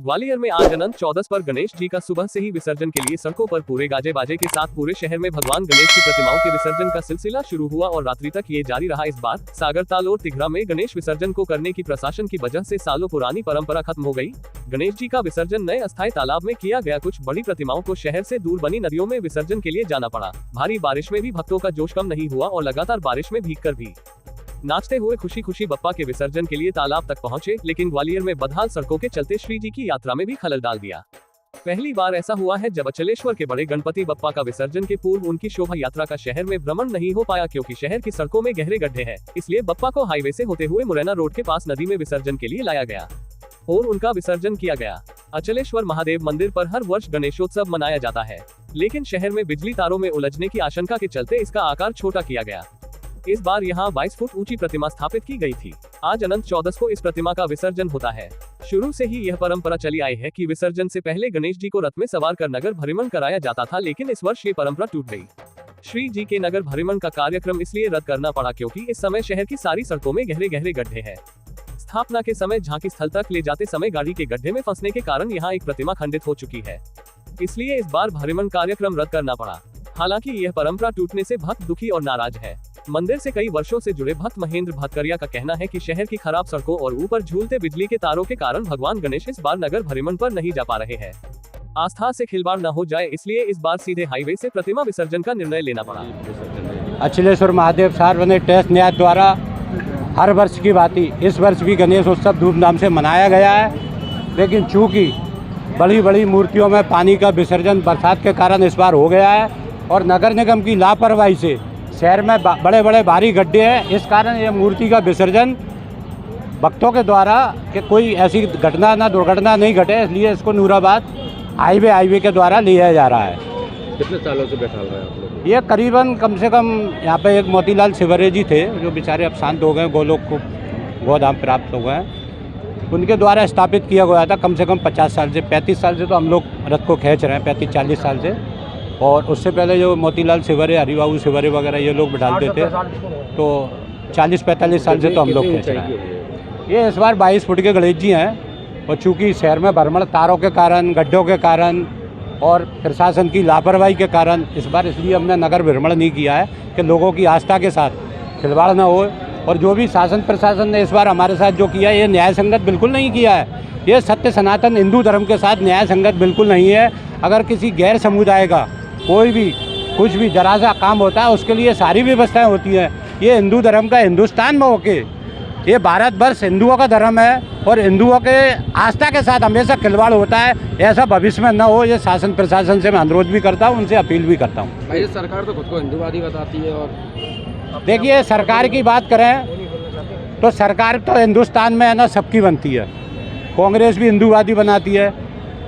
ग्वालियर में आज अनंत चौदस पर गणेश जी का सुबह से ही विसर्जन के लिए सड़कों पर पूरे गाजे बाजे के साथ पूरे शहर में भगवान गणेश की प्रतिमाओं के विसर्जन का सिलसिला शुरू हुआ और रात्रि तक ये जारी रहा। इस बार सागरताल और तिघरा में गणेश विसर्जन को करने की प्रशासन की वजह से सालों पुरानी परंपरा खत्म हो गई। गणेश जी का विसर्जन नए अस्थायी तालाब में किया गया। कुछ बड़ी प्रतिमाओं को शहर से दूर बनी नदियों में विसर्जन के लिए जाना पड़ा। भारी बारिश में भी भक्तों का जोश कम नहीं हुआ और लगातार बारिश में भीगकर भी नाचते हुए खुशी खुशी बप्पा के विसर्जन के लिए तालाब तक पहुंचे, लेकिन ग्वालियर में बदहाल सड़कों के चलते श्री जी की यात्रा में भी खलल डाल दिया। पहली बार ऐसा हुआ है जब अचलेश्वर के बड़े गणपति बप्पा का विसर्जन के पूर्व उनकी शोभा यात्रा का शहर में भ्रमण नहीं हो पाया, क्योंकि शहर की सड़कों में गहरे गड्ढे हैं। इसलिए बप्पा को हाईवे से होते हुए मुरैना रोड के पास नदी में विसर्जन के लिए लाया गया और उनका विसर्जन किया गया। अचलेश्वर महादेव मंदिर पर हर वर्ष गणेशोत्सव मनाया जाता है, लेकिन शहर में बिजली तारों में उलझने की आशंका के चलते इसका आकार छोटा किया गया। इस बार यहाँ 22 फुट ऊंची प्रतिमा स्थापित की गई थी। आज अनंत चौदस को इस प्रतिमा का विसर्जन होता है। शुरू से ही यह परंपरा चली आई है कि विसर्जन से पहले गणेश जी को रथ में सवार कर नगर भ्रमण कराया जाता था, लेकिन इस वर्ष ये परंपरा टूट गई। श्री जी के नगर भ्रमण का कार्यक्रम इसलिए रद्द करना पड़ा क्योंकि इस समय शहर की सारी सड़कों में गहरे गहरे गड्ढे हैं। स्थापना के समय झांकी स्थल तक ले जाते समय गाड़ी के गड्ढे में फंसने के कारण यहाँ एक प्रतिमा खंडित हो चुकी है, इसलिए इस बार भ्रमण कार्यक्रम रद्द करना पड़ा। हालांकि यह परंपरा टूटने से भक्त दुखी और नाराज है। मंदिर से कई वर्षों से जुड़े भक्त महेंद्र भटकरिया का कहना है कि शहर की खराब सड़कों और ऊपर झूलते बिजली के तारों के कारण भगवान गणेश इस बार नगर भ्रमण पर नहीं जा पा रहे हैं। आस्था से खिलवाड़ न हो जाए, इसलिए इस बार सीधे हाईवे से प्रतिमा विसर्जन का निर्णय लेना पड़ा। अचलेश्वर महादेव सार्वजनिक ट्रस्ट न्याय द्वारा हर वर्ष की भांति इस वर्ष भी गणेश उत्सव धूमधाम से मनाया गया है, लेकिन चूंकि बड़ी बड़ी मूर्तियों में पानी का विसर्जन बरसात के कारण इस बार हो गया है और नगर निगम की लापरवाही से शहर में बड़े बड़े भारी गड्ढे हैं, इस कारण ये मूर्ति का विसर्जन भक्तों के द्वारा कि कोई ऐसी घटना ना दुर्घटना नहीं घटे, इसलिए इसको नूराबाद हाईवे के द्वारा लिया जा रहा है। कितने सालों से बैठा हुआ है आप लोग? ये करीबन कम से कम यहाँ पे एक मोतीलाल सिवरे जी थे जो बेचारे अब शांत हो गए, गोलोक को गोधाम प्राप्त हो गए, उनके द्वारा स्थापित किया गया था। कम से कम 50 साल से 35 साल से तो हम लोग रथ को खींच रहे हैं, 35-40 साल से। और उससे पहले जो मोतीलाल सिवरे, हरिबाबू सिवरे वगैरह ये लोग बिठाते थे, तो 40-45 साल से तो हम लोग खींच रहे हैं। ये इस बार 22 फुट के गणेश जी हैं और चूँकि शहर में भ्रमण तारों के कारण, गड्ढों के कारण और प्रशासन की लापरवाही के कारण इस बार इसलिए हमने नगर भ्रमण नहीं किया है कि लोगों की आस्था के साथ खिलवाड़ न हो। और जो भी शासन प्रशासन ने इस बार हमारे साथ जो किया ये न्याय संगत बिल्कुल नहीं किया है। ये सत्य सनातन हिंदू धर्म के साथ न्याय संगत बिल्कुल नहीं है। अगर किसी गैर समुदाय का कोई भी कुछ भी जरा सा काम होता है उसके लिए सारी व्यवस्थाएं होती हैं। ये हिंदू धर्म का हिंदुस्तान में होके ये भारतवर्ष हिंदुओं का धर्म है और हिंदुओं के आस्था के साथ हमेशा खिलवाड़ होता है। ऐसा भविष्य में न हो, ये शासन प्रशासन से मैं अनुरोध भी करता हूँ, उनसे अपील भी करता हूँ। भाई सरकार तो खुद को हिंदूवादी बताती है। और देखिए, सरकार की बात करें तो सरकार तो हिंदुस्तान में है ना सबकी बनती है। कांग्रेस भी हिंदूवादी बनाती है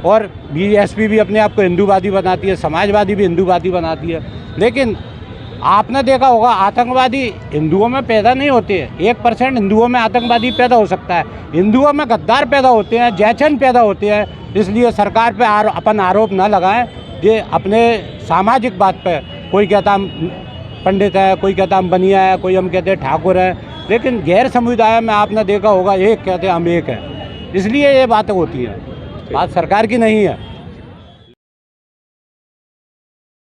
और बीएसपी भी अपने आप को हिंदूवादी बनाती है, समाजवादी भी हिंदूवादी बनाती है। लेकिन आपने देखा होगा आतंकवादी हिंदुओं में पैदा नहीं होते हैं। 1% हिंदुओं में आतंकवादी पैदा हो सकता है, हिंदुओं में गद्दार पैदा होते हैं, जयचंद पैदा होते हैं। इसलिए सरकार पे अपन आरोप न लगाएं। ये अपने सामाजिक बात पे कोई कहता हम पंडित है, कोई कहता हम बनिया है, कोई हम कहते हैं ठाकुर है, लेकिन गैर समुदाय में आपने देखा होगा एक कहते हैं हम एक हैं। इसलिए ये बातें होती हैं, बात सरकार की नहीं है।